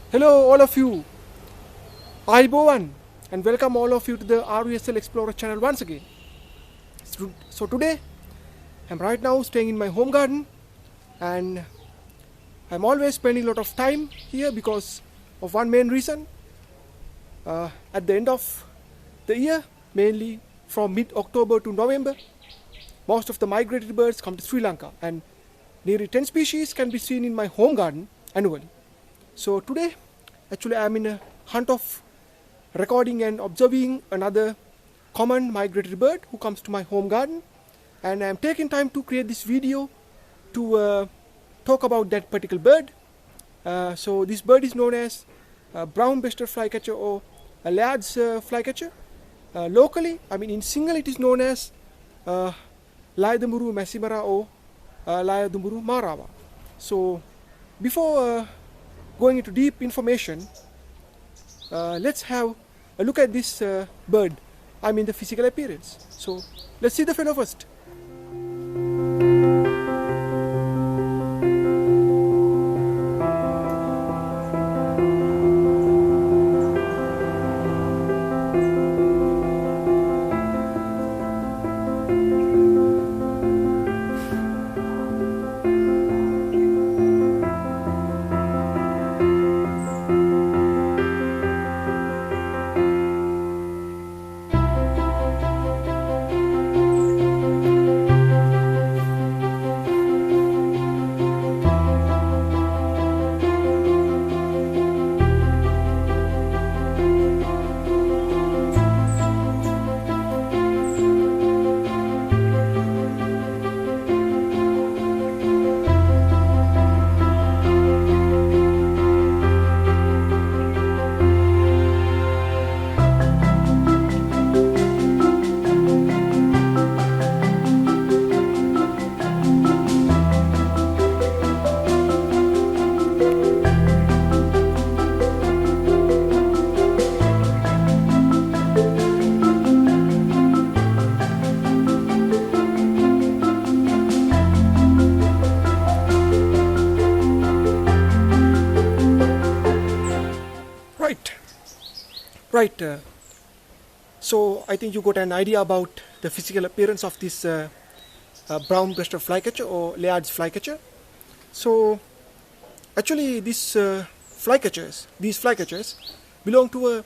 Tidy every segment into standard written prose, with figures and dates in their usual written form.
Hello all of you, Aibowan, and welcome all of you to the RUSL Explorer channel once again. So today, I'm right now staying in my home garden, and I'm always spending a lot of time here because of one main reason. At the end of the year, mainly from mid-October to November, most of the migratory birds come to Sri Lanka, and nearly 10 species can be seen in my home garden annually. So today, actually, I'm in a hunt of recording and observing another common migratory bird who comes to my home garden, and I'm taking time to create this video to talk about that particular bird. So this bird is known as Brown Breasted Flycatcher or E.L.Layard's flycatcher. Locally, I mean in single, it is known as Layadumuru Massimara or Layadumuru Marawa. So before going into deep information, let's have a look at this bird. I mean the physical appearance. So let's see the fellow first. Right. So I think you got an idea about the physical appearance of this brown breasted flycatcher or Layard's flycatcher. So actually, these flycatchers belong to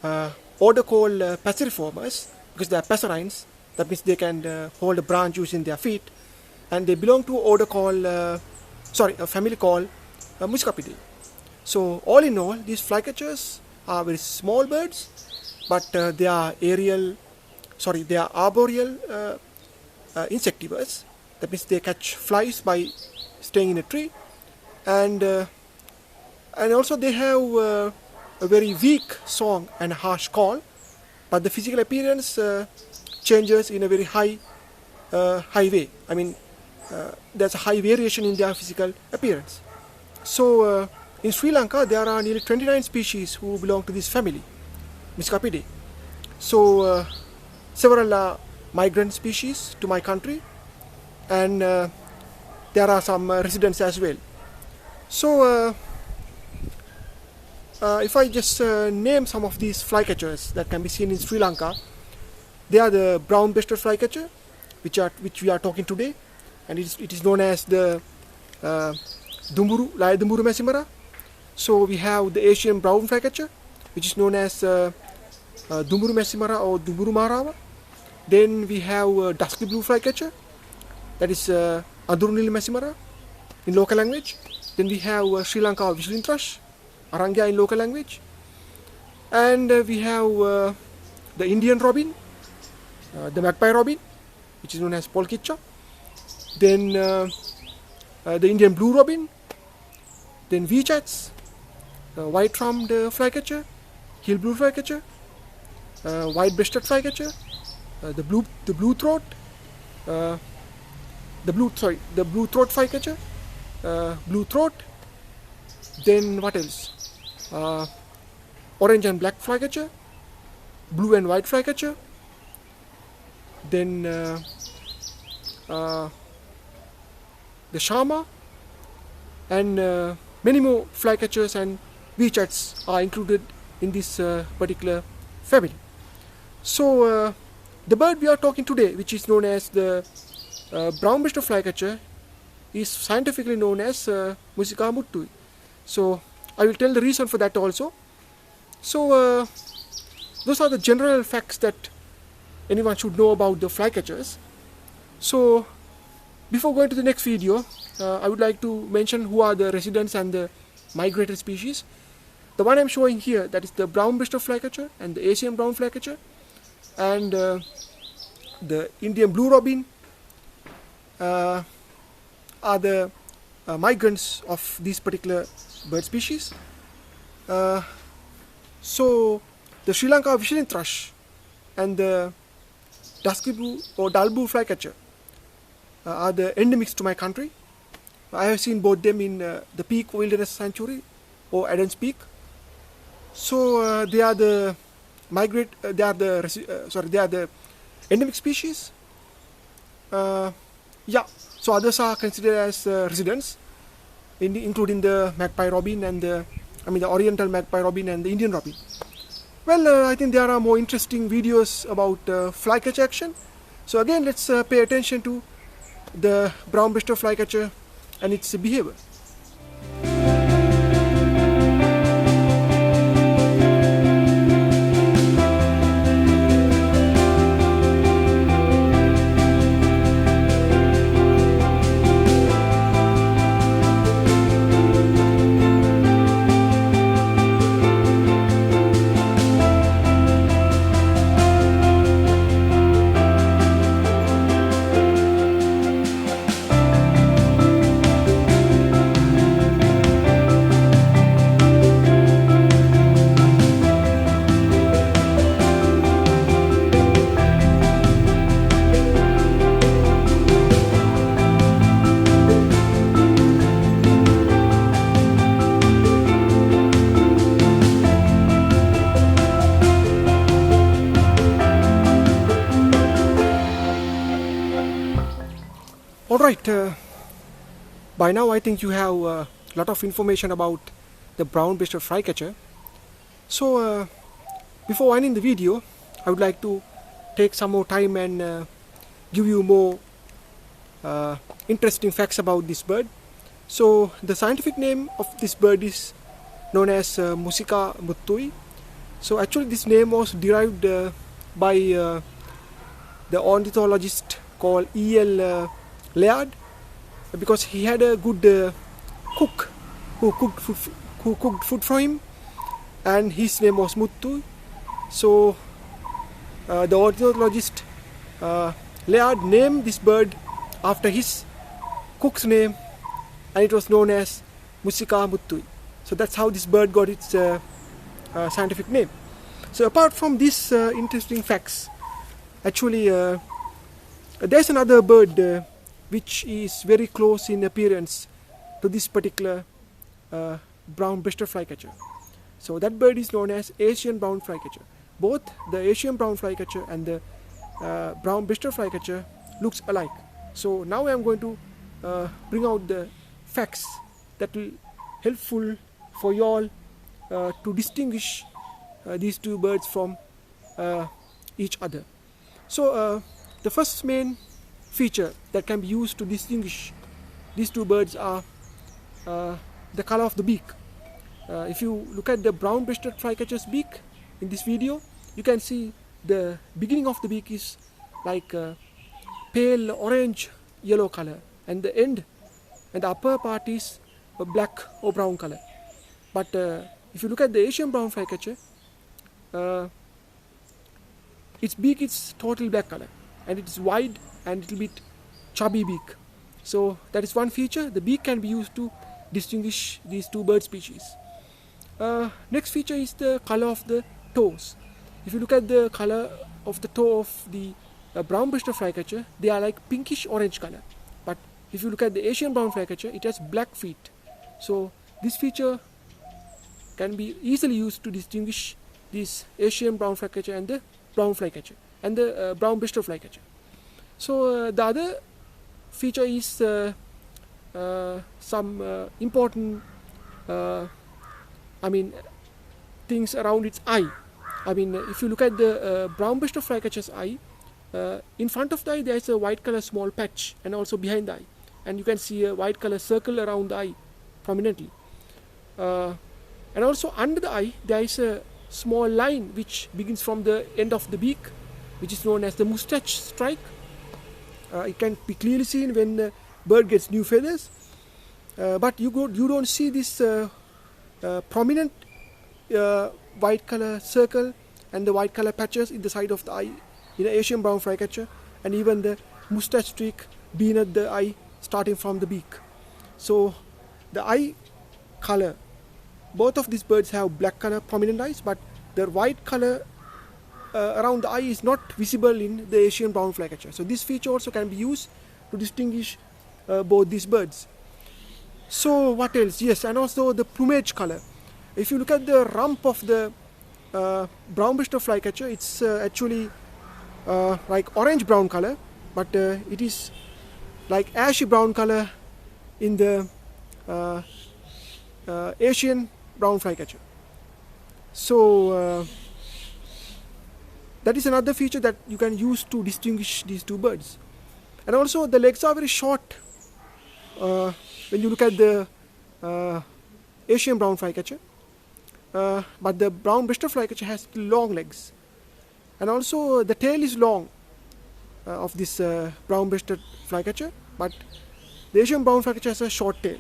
a order called Passeriformes because they are passerines. That means they can hold a branch using their feet, and they belong to a family called Muscicapa. So all in all, these flycatchers are very small birds, but they are arboreal insectivores. That means they catch flies by staying in a tree, and also they have a very weak song and harsh call, but the physical appearance changes in a very high way. I mean, there's a high variation in their physical appearance. So in Sri Lanka, there are nearly 29 species who belong to this family, Muscicapa. So several migrant species to my country, and there are some residents as well. So if I just name some of these flycatchers that can be seen in Sri Lanka, they are the brown breasted flycatcher, which we are talking today, and it is known as the Layadumuru Massimara. So we have the Asian Brown Flycatcher, which is known as Dumburu Massimara or Dumburu Marawa. Then we have Dusky Blue Flycatcher, that is Adurunili Massimara in local language. Then we have Sri Lanka Whistling Thrush, Arangya in local language. And we have the Indian Robin, the Magpie Robin, which is known as Polkicha. Then the Indian Blue Robin. Then V-Chats, white-rumped flycatcher, hill blue flycatcher, white-breasted flycatcher, the blue throat flycatcher, blue throat. Then what else? Orange and black flycatcher, blue and white flycatcher. Then the Shama, and many more flycatchers and beachheads are included in this particular family. So the bird we are talking today, which is known as the brown breasted flycatcher, is scientifically known as Muscicapa Muttui. So I will tell the reason for that also. So those are the general facts that anyone should know about the flycatchers. So before going to the next video, I would like to mention who are the residents and the migrated species. The one I'm showing here, that is the brown breasted flycatcher and the Asian brown flycatcher, and the Indian blue robin are the migrants of these particular bird species. So the Sri Lanka Vicinity thrush and the dusky blue or dull blue flycatcher are the endemics to my country. I have seen both them in the Peak Wilderness Sanctuary or Adams Peak. So they are the they are the endemic species. Yeah. So others are considered as residents, including the magpie robin and the oriental magpie robin and the Indian robin. Well, I think there are more interesting videos about flycatcher action. So again, let's pay attention to the brown breasted flycatcher and its behavior. Alright, by now I think you have a lot of information about the brown breasted flycatcher. So before ending the video, I would like to take some more time and give you more interesting facts about this bird. So the scientific name of this bird is known as Muscicapa Muttui. So actually this name was derived by the ornithologist called E.L.Layard, because he had a good cook who cooked food for him, and his name was Muttui. So the ornithologist Layard named this bird after his cook's name, and it was known as Muscicapa Muttui. So that's how this bird got its scientific name. So apart from these interesting facts, actually there's another bird which is very close in appearance to this particular brown breasted flycatcher. So that bird is known as Asian Brown Flycatcher. Both the Asian Brown Flycatcher and the brown breasted flycatcher looks alike. So now I am going to bring out the facts that will helpful for you all to distinguish these two birds from each other. So the first main feature that can be used to distinguish these two birds are the color of the beak. If you look at the brown breasted flycatcher's beak in this video, you can see the beginning of the beak is like pale orange yellow color, and the end and the upper part is a black or brown color. But if you look at the Asian brown flycatcher, its beak is total black color, and it is wide and little bit chubby beak. So that is one feature. The beak can be used to distinguish these two bird species. Next feature is the color of the toes. If you look at the color of the toe of the brown breasted flycatcher, they are like pinkish orange color. But if you look at the Asian brown flycatcher, it has black feet. So this feature can be easily used to distinguish this Asian brown flycatcher and the brown flycatcher and the brown breasted flycatcher. So the other feature is some important I mean, things around its eye. I mean, if you look at the brown breasted flycatcher's eye, in front of the eye there is a white color small patch, and also behind the eye, and you can see a white color circle around the eye prominently. And also under the eye there is a small line which begins from the end of the beak, which is known as the moustache strike. It can be clearly seen when the bird gets new feathers, but you don't see this prominent white color circle and the white color patches in the side of the eye in an Asian brown flycatcher, and even the moustache streak beneath the eye starting from the beak. So the eye color, both of these birds have black color prominent eyes, but the white color around the eye is not visible in the Asian brown flycatcher. So this feature also can be used to distinguish both these birds. So what else? Yes, and also the plumage color. If you look at the rump of the brown breasted flycatcher, it's actually like orange brown color, but it is like ashy brown color in the Asian brown flycatcher. So that is another feature that you can use to distinguish these two birds. And also the legs are very short when you look at the Asian brown flycatcher, but the brown breasted flycatcher has long legs, and also the tail is long of this brown breasted flycatcher, but the Asian brown flycatcher has a short tail.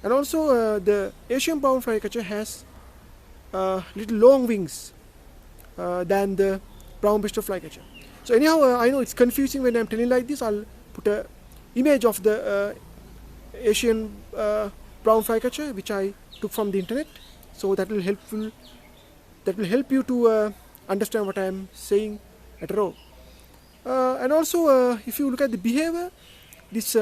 And also the Asian brown flycatcher has little long wings than the brown breasted flycatcher. So anyhow, I know it's confusing when I'm telling like this. I'll put a image of the Asian brown flycatcher which I took from the internet, so that will help you to understand what I am saying at a row. And also if you look at the behavior, this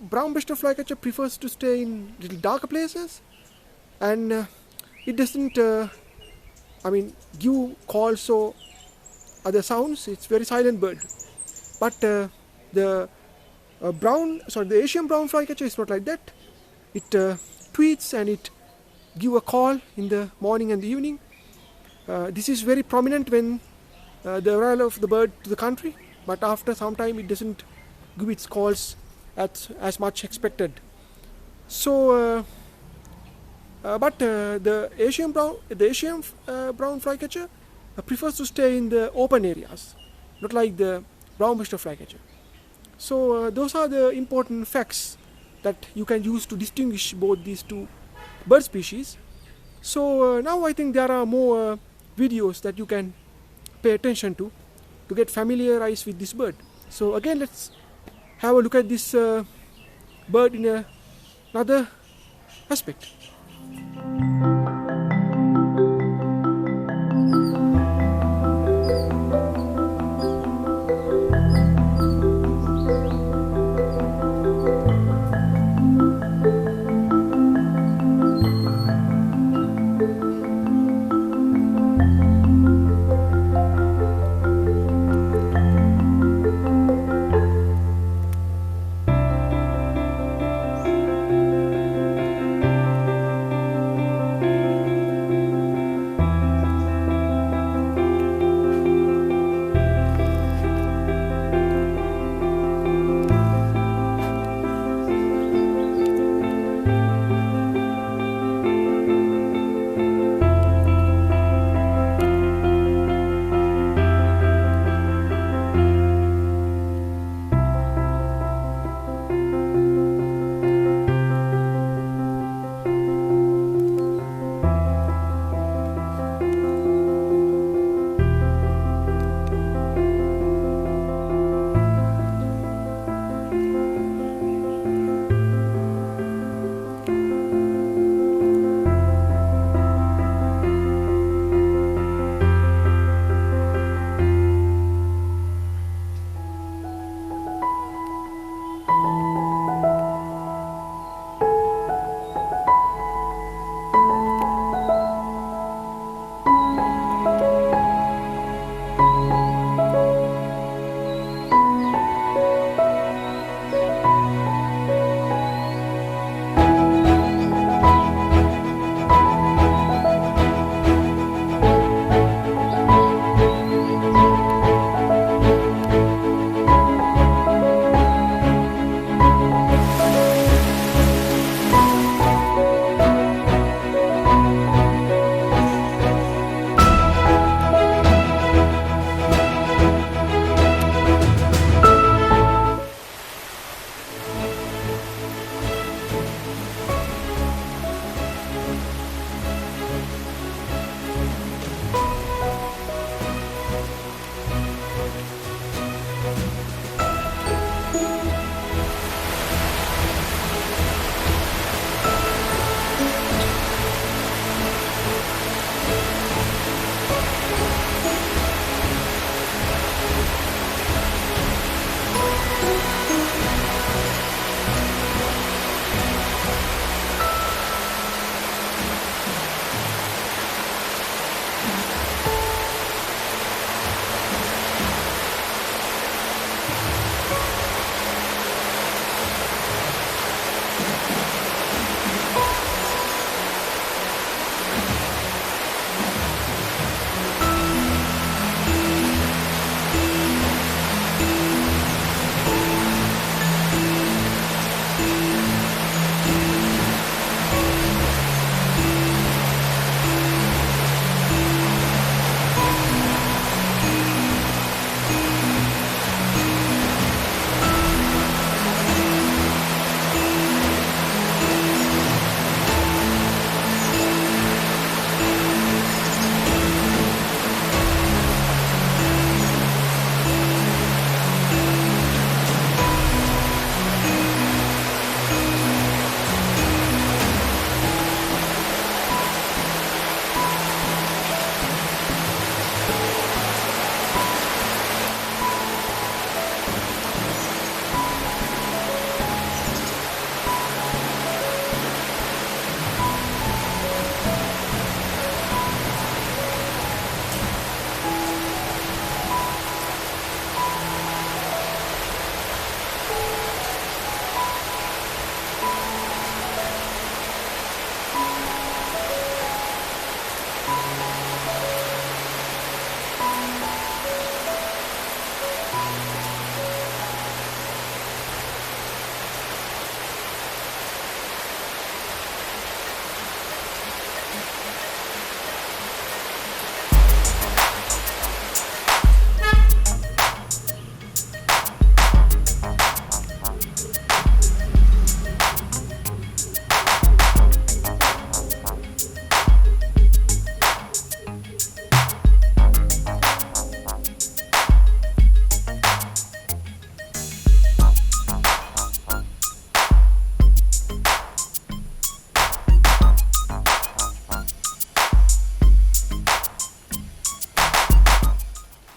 brown breasted flycatcher prefers to stay in little darker places, and it doesn't give calls or other sounds. It's very silent bird. But the Asian brown flycatcher is not like that. It tweets and it give a call in the morning and the evening. This is very prominent when the arrival of the bird to the country, but after some time it doesn't give its calls as much expected. So but the Asian brown flycatcher prefers to stay in the open areas, not like the brown breasted flycatcher. So those are the important facts that you can use to distinguish both these two bird species. So now I think there are more videos that you can pay attention to get familiarized with this bird. So again, let's have a look at this bird in another aspect.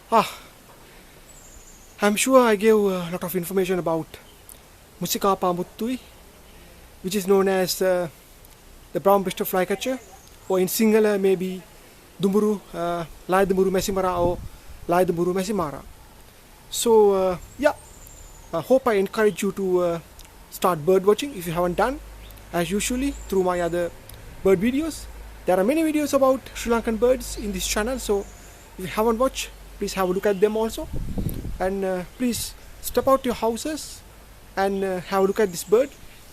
I'm sure I gave a lot of information about Muscicapa Muttui, which is known as the Brown Breasted Flycatcher, or in singular maybe Dumburu, Layard messimara or Layard messimara. So I hope I encourage you to start bird watching if you haven't done, as usually through my other bird videos. There are many videos about Sri Lankan birds in this channel, so if you haven't watched, please have a look at them also. And please step out your houses and have a look at this bird,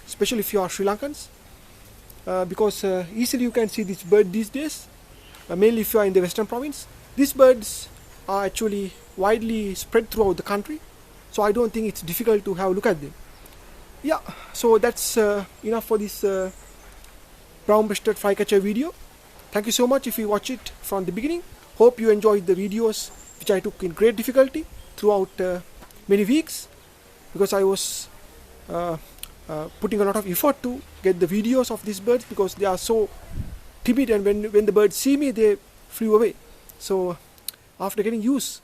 especially if you are Sri Lankans, because easily you can see this bird these days, mainly if you are in the Western Province. These birds are actually widely spread throughout the country, so I don't think it's difficult to have a look at them. Yeah, so that's enough for this Brown Breasted Flycatcher video. Thank you so much if you watch it from the beginning. Hope you enjoyed the videos which I took in great difficulty throughout many weeks, because I was putting a lot of effort to get the videos of these birds, because they are so timid, and when the birds see me they flew away. So after getting used,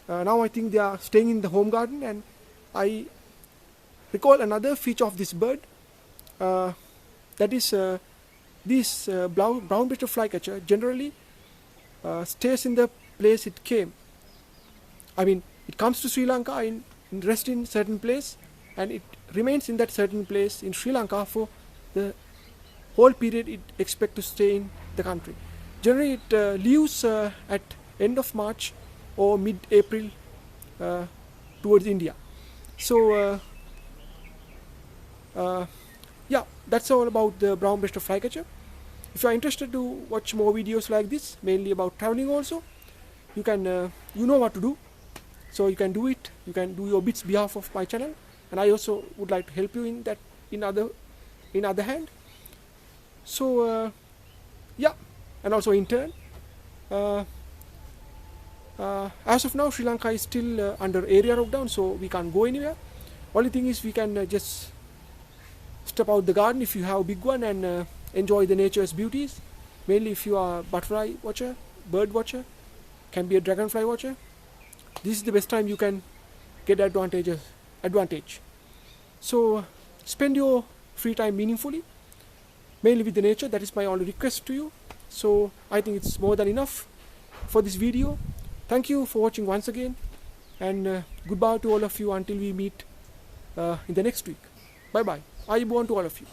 now I think they are staying in the home garden. And I recall another feature of this bird, that is this brown breasted flycatcher generally stays in the place it came. I mean, it comes to Sri Lanka and rests in certain place, and it remains in that certain place in Sri Lanka for the whole period it expects to stay in the country. Generally it leaves at end of March or mid-April towards India. So yeah, that's all about the brown breasted flycatcher. If you are interested to watch more videos like this, mainly about traveling also, you can you know what to do. So you can do it. You can do your bits behalf of my channel, and I also would like to help you in that in other hand. So yeah, and also in turn, as of now Sri Lanka is still under area lockdown, so we can't go anywhere. Only thing is we can just step out the garden if you have a big one, and enjoy the nature's beauties. Mainly if you are butterfly watcher, bird watcher, can be a dragonfly watcher, this is the best time you can get advantage. So spend your free time meaningfully, mainly with the nature. That is my only request to you. So I think it's more than enough for this video. Thank you for watching once again, and goodbye to all of you until we meet in the next week. Bye bye. Ayubowan to all of you.